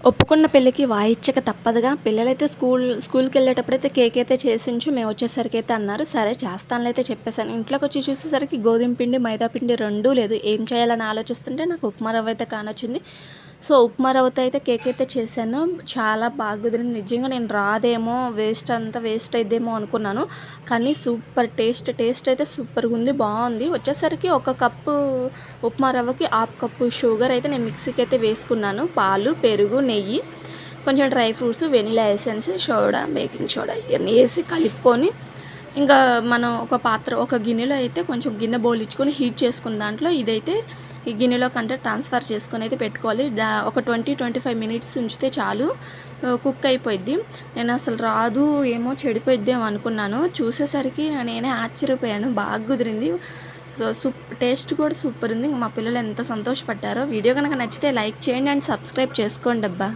ఒప్పుకున్న పెళ్ళికి వాయిచ్చక తప్పదుగా. పిల్లలైతే స్కూల్‌కెళ్ళేటప్పుడైతే కేక్ అయితే చేసించు, మేమొచ్చేసరికైతే అన్నారు. సరే చేస్తానులే అయితే చెప్పేసాను. ఇంట్లోకొచ్చి చూసేసరికి గోధుమ పిండి, మైదా పిండి రెండూ లేదు. ఏం చేయాలని ఆలోచిస్తుంటే నాకు ఉప్మా రవ్వ అయితే కానొచ్చింది. సో, ఉప్మా రవ్వతో అయితే కేక్ అయితే చేశాను. చాలా బాగా కుదిరింది. నిజంగా నేను రాదేమో, వేస్ట్ అయిద్దేమో అనుకున్నాను. కానీ సూపర్ టేస్ట్ అయితే సూపర్‌గుంది. బావుంది. వచ్చేసరికి ఒక కప్పు ఉప్మా రవ్వకి హాఫ్ కప్పు షుగర్ అయితే నేను మిక్సీకి అయితే వేసుకున్నాను. పాలు, పెరుగు, నెయ్యి, కొంచెం dry fruits, vanilla essence, soda, baking soda ఇయన్నీ ఏసి కలుపుకొని, ఇంకా మనం ఒక గిన్నెలో అయితే కొంచెం గిన్నె బౌలిచ్చుకొని హీట్ చేసుకున్న దాంట్లో ఇదైతే ఈ గిన్నెలోకంటే ట్రాన్స్‌ఫర్ చేసుకొని అయితే పెట్టుకోవాలి. ఒక 25 మినిట్స్ ఉంచితే చాలు, కుక్ అయిపోయిద్ది. నేనసలు రాదు, ఏమో చెడిపోయిద్దేమో అనుకున్నాను. చూసేసరికి నేనే ఆశ్చర్యపోయాను. బాగా కుదిరింది. సో, టేస్ట్ కూడా సూపరుంది. మా పిల్లలు ఎంత సంతోషపడ్డారో. వీడియో గనక నచ్చితే లైక్ చేయండి అండ్ సబ్స్క్రైబ్ చేసుకోండబ్బా.